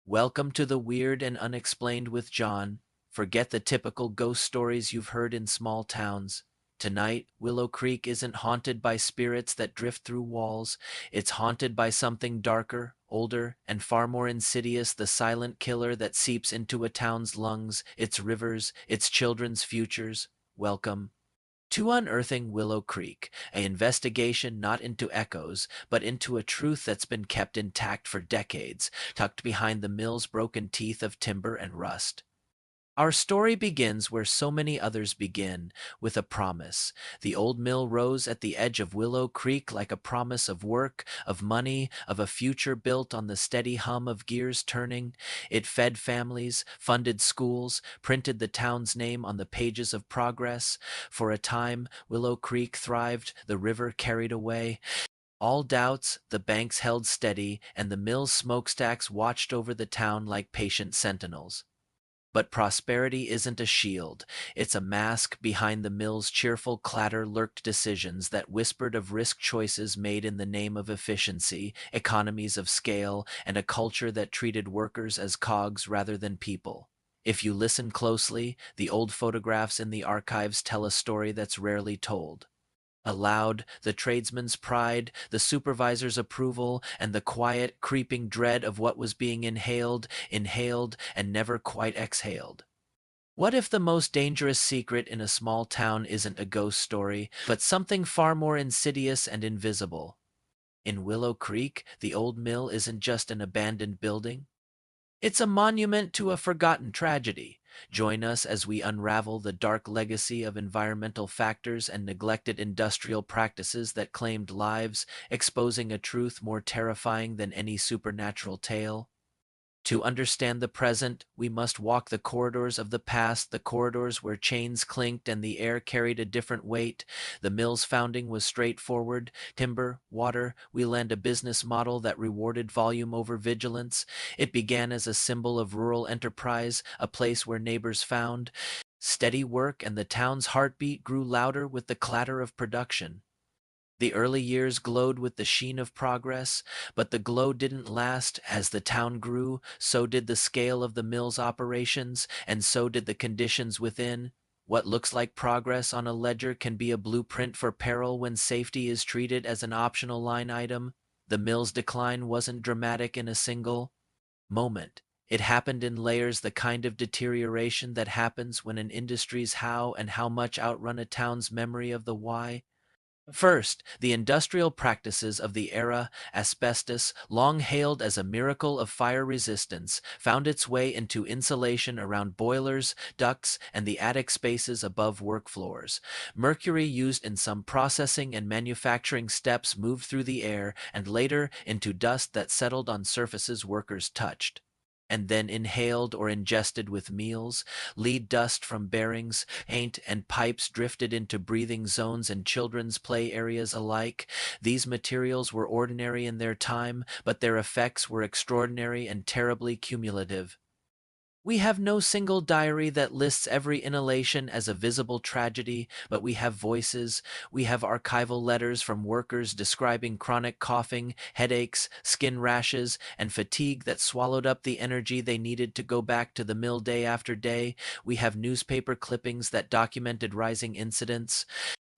Welcome to the weird and unexplained with John. Forget the typical ghost stories you've heard in small towns. Tonight, Willow Creek isn't haunted by spirits that drift through walls. It's haunted by something darker, older, and far more insidious, the silent killer that seeps into a town's lungs, its rivers, its children's futures. Welcome to Unearthing Willow Creek, an investigation not into echoes, but into a truth that's been kept intact for decades, tucked behind the mill's broken teeth of timber and rust. Our story begins where so many others begin, with a promise. The old mill rose at the edge of Willow Creek like a promise of work, of money, of a future built on the steady hum of gears turning. It fed families, funded schools, printed the town's name on the pages of progress. For a time, Willow Creek thrived, the river carried away. All doubts, the banks held steady, and the mill's smokestacks watched over the town like patient sentinels. But prosperity isn't a shield. It's a mask. Behind the mill's cheerful clatter lurked decisions that whispered of risk choices made in the name of efficiency, economies of scale, and a culture that treated workers as cogs rather than people. If you listen closely, the old photographs in the archives tell a story that's rarely told. Aloud, the tradesman's pride, the supervisor's approval, and the quiet, creeping dread of what was being inhaled, and never quite exhaled. What if the most dangerous secret in a small town isn't a ghost story, but something far more insidious and invisible? In Willow Creek, the old mill isn't just an abandoned building. It's a monument to a forgotten tragedy. Join us as we unravel the dark legacy of environmental factors and neglected industrial practices that claimed lives, exposing a truth more terrifying than any supernatural tale. To understand the present, we must walk the corridors of the past, the corridors where chains clinked and the air carried a different weight. The mill's founding was straightforward: timber, water, we land a business model that rewarded volume over vigilance. It began as a symbol of rural enterprise, a place where neighbors found steady work, and the town's heartbeat grew louder with the clatter of production. The early years glowed with the sheen of progress, but the glow didn't last. As the town grew, so did the scale of the mill's operations, and so did the conditions within. What looks like progress on a ledger can be a blueprint for peril when safety is treated as an optional line item. The mill's decline wasn't dramatic in a single moment. It happened in layers, the kind of deterioration that happens when an industry's how and how much outrun a town's memory of the why. First, the industrial practices of the era, asbestos, long hailed as a miracle of fire resistance, found its way into insulation around boilers, ducts, and the attic spaces above work floors. Mercury, used in some processing and manufacturing steps, moved through the air and later into dust that settled on surfaces workers touched and then inhaled or ingested with meals. Lead dust from bearings, paint, and pipes drifted into breathing zones and children's play areas alike. These materials were ordinary in their time, but their effects were extraordinary and terribly cumulative. We have no single diary that lists every inhalation as a visible tragedy, but we have voices. We have archival letters from workers describing chronic coughing, headaches, skin rashes, and fatigue that swallowed up the energy they needed to go back to the mill day after day. We have newspaper clippings that documented rising incidents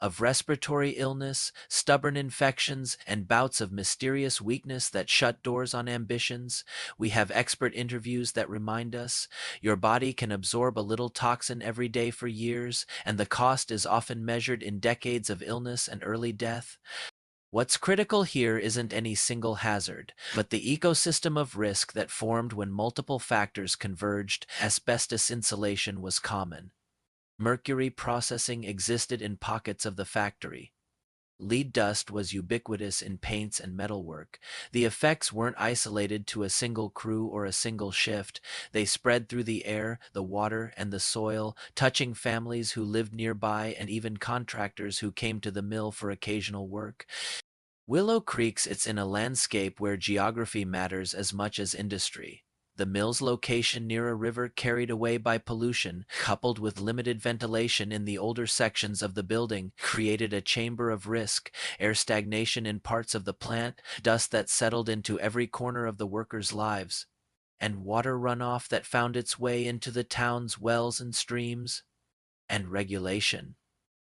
of respiratory illness, stubborn infections, and bouts of mysterious weakness that shut doors on ambitions. We have expert interviews that remind us your body can absorb a little toxin every day for years, and the cost is often measured in decades of illness and early death. What's critical here isn't any single hazard, but the ecosystem of risk that formed when multiple factors converged. Asbestos insulation was common. Mercury processing existed in pockets of the factory. Lead dust was ubiquitous in paints and metalwork. The effects weren't isolated to a single crew or a single shift. They spread through the air, the water, and the soil, touching families who lived nearby and even contractors who came to the mill for occasional work. Willow Creek sits in a landscape where geography matters as much as industry. The mill's location near a river carried away by pollution, coupled with limited ventilation in the older sections of the building, created a chamber of risk: air stagnation in parts of the plant, dust that settled into every corner of the workers' lives. and water runoff that found its way into the town's wells and streams, and regulation.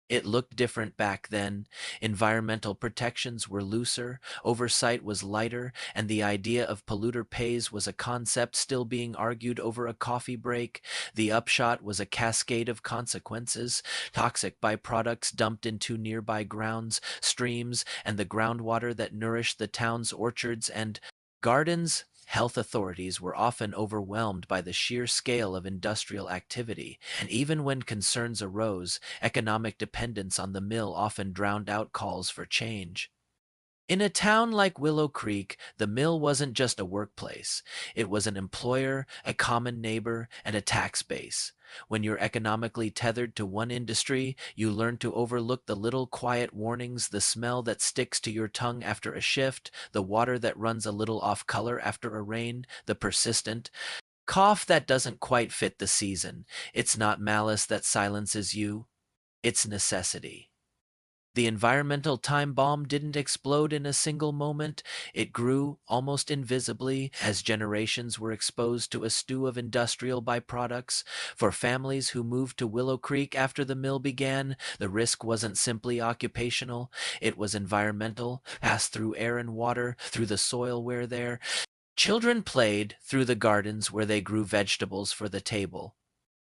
It looked different back then. Environmental protections were looser, oversight was lighter, and the idea of polluter pays was a concept still being argued over a coffee break. The upshot was a cascade of consequences: toxic byproducts dumped into nearby grounds, streams, and the groundwater that nourished the town's orchards and gardens. Health authorities were often overwhelmed by the sheer scale of industrial activity, and even when concerns arose, economic dependence on the mill often drowned out calls for change. In a town like Willow Creek, the mill wasn't just a workplace. It was an employer, a common neighbor, and a tax base. When you're economically tethered to one industry, you learn to overlook the little quiet warnings: the smell that sticks to your tongue after a shift, the water that runs a little off color after a rain, the persistent cough that doesn't quite fit the season. It's not malice that silences you, it's necessity. The environmental time bomb didn't explode in a single moment. It grew, almost invisibly, as generations were exposed to a stew of industrial byproducts. For families who moved to Willow Creek after the mill began, the risk wasn't simply occupational, it was environmental, passed through air and water, through the soil where their children played, through the gardens where they grew vegetables for the table.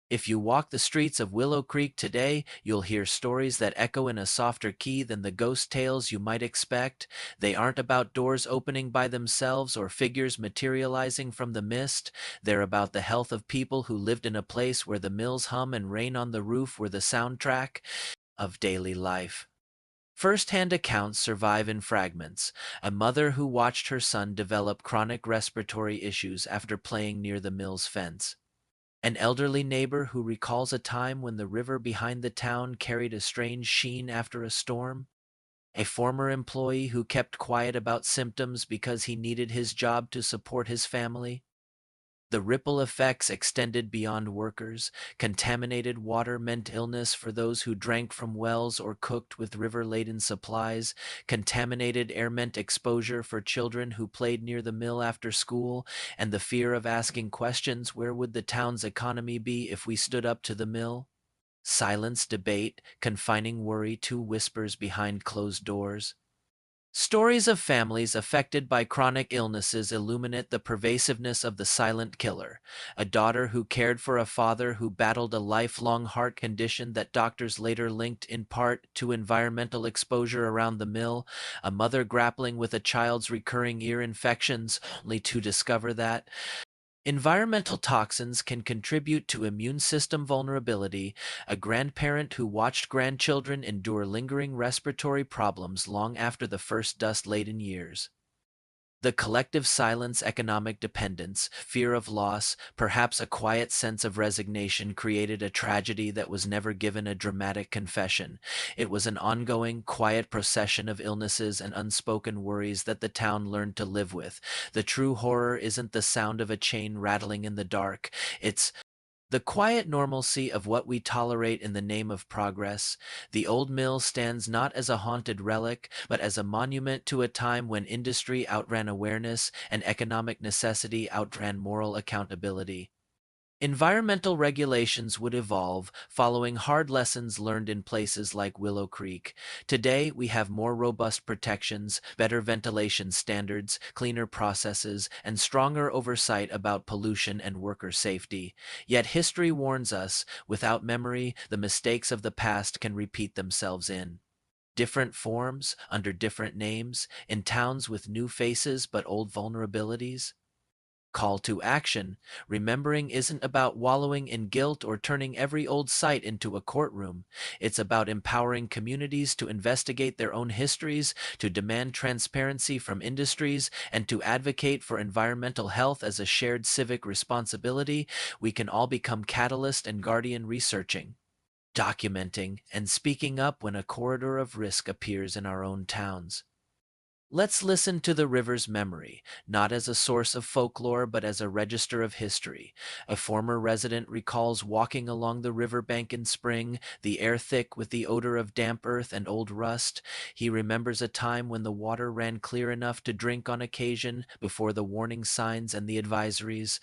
If you walk the streets of Willow Creek today, you'll hear stories that echo in a softer key than the ghost tales you might expect. They aren't about doors opening by themselves or figures materializing from the mist. They're about the health of people who lived in a place where the mills hum and rain on the roof were the soundtrack of daily life. First-hand accounts survive in fragments. A mother who watched her son develop chronic respiratory issues after playing near the mill's fence. An elderly neighbor who recalls a time when the river behind the town carried a strange sheen after a storm. A former employee who kept quiet about symptoms because he needed his job to support his family. The ripple effects extended beyond workers. Contaminated water meant illness for those who drank from wells or cooked with river-laden supplies. Contaminated air meant exposure for children who played near the mill after school, and the fear of asking questions: where would the town's economy be if we stood up to the mill? Silence, debate, confining worry, two whispers behind closed doors. Stories of families affected by chronic illnesses illuminate the pervasiveness of the silent killer. A daughter who cared for a father who battled a lifelong heart condition that doctors later linked in part to environmental exposure around the mill. A mother grappling with a child's recurring ear infections, only to discover that environmental toxins can contribute to immune system vulnerability. A grandparent who watched grandchildren endure lingering respiratory problems long after the first dust-laden years. The collective silence: economic dependence, fear of loss, perhaps a quiet sense of resignation created a tragedy that was never given a dramatic confession. It was an ongoing, quiet procession of illnesses and unspoken worries that the town learned to live with. The true horror isn't the sound of a chain rattling in the dark, it's the quiet normalcy of what we tolerate in the name of progress. The old mill stands not as a haunted relic, but as a monument to a time when industry outran awareness and economic necessity outran moral accountability. Environmental regulations would evolve, following hard lessons learned in places like Willow Creek. Today, we have more robust protections, better ventilation standards, cleaner processes, and stronger oversight about pollution and worker safety. Yet history warns us: without memory, the mistakes of the past can repeat themselves in different forms, under different names, in towns with new faces but old vulnerabilities. Call to action: remembering isn't about wallowing in guilt or turning every old site into a courtroom. It's about empowering communities to investigate their own histories, to demand transparency from industries, and to advocate for environmental health as a shared civic responsibility. We can all become catalyst and guardian: researching, documenting, and speaking up when a corridor of risk appears in our own towns. Let's listen to the river's memory, not as a source of folklore but as a register of history. A former resident recalls walking along the riverbank in spring, the air thick with the odor of damp earth and old rust. He remembers a time when the water ran clear enough to drink on occasion before the warning signs and the advisories.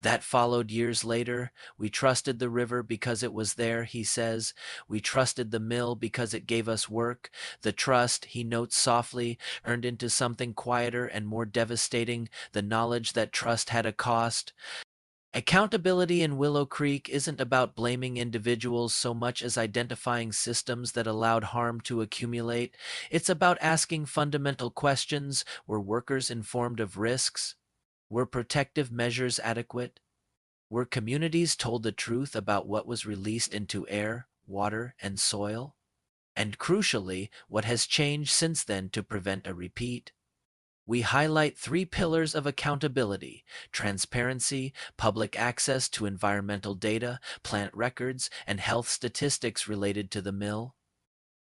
That followed years later. We trusted the river because it was there, he says. We trusted the mill because it gave us work. The trust, he notes softly, earned into something quieter and more devastating, the knowledge that trust had a cost. Accountability in Willow Creek isn't about blaming individuals so much as identifying systems that allowed harm to accumulate. It's about asking fundamental questions. Were workers informed of risks? Were protective measures adequate? Were communities told the truth about what was released into air, water, and soil? And crucially, what has changed since then to prevent a repeat? We highlight three pillars of accountability: transparency, public access to environmental data, plant records, and health statistics related to the mill;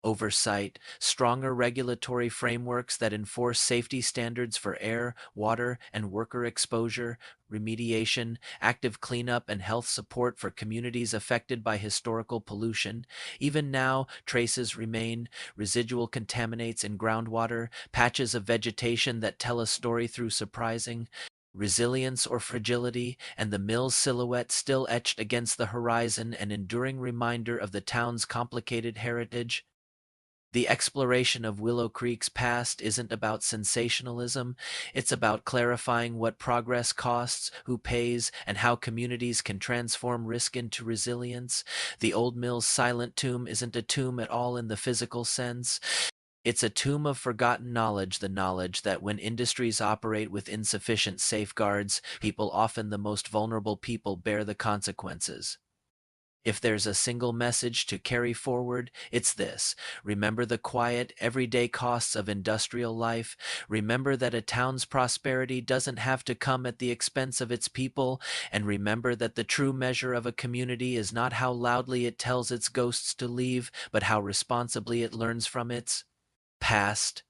oversight, stronger regulatory frameworks that enforce safety standards for air, water, and worker exposure; remediation, active cleanup and health support for communities affected by historical pollution. Even now, traces remain, residual contaminates in groundwater, patches of vegetation that tell a story through surprising resilience or fragility, and the mill's silhouette still etched against the horizon, an enduring reminder of the town's complicated heritage. The exploration of Willow Creek's past isn't about sensationalism, it's about clarifying what progress costs, who pays, and how communities can transform risk into resilience. The old mill's silent tomb isn't a tomb at all in the physical sense. It's a tomb of forgotten knowledge, the knowledge that when industries operate with insufficient safeguards, people, often the most vulnerable people, bear the consequences. If there's a single message to carry forward, it's this: remember the quiet, everyday costs of industrial life. Remember that a town's prosperity doesn't have to come at the expense of its people. And remember that the true measure of a community is not how loudly it tells its ghosts to leave, but how responsibly it learns from its past.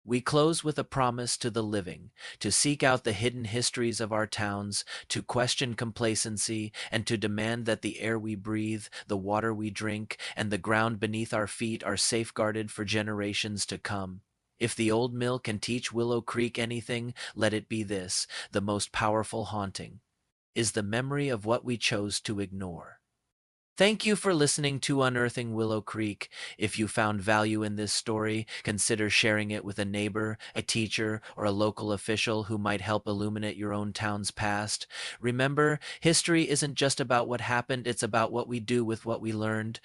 We close with a promise to the living, to seek out the hidden histories of our towns, to question complacency, and to demand that the air we breathe, the water we drink, and the ground beneath our feet are safeguarded for generations to come. If the old mill can teach Willow Creek anything, let it be this: the most powerful haunting is the memory of what we chose to ignore. Thank you for listening to Unearthing Willow Creek. If you found value in this story, consider sharing it with a neighbor, a teacher, or a local official who might help illuminate your own town's past. Remember, history isn't just about what happened, it's about what we do with what we learned.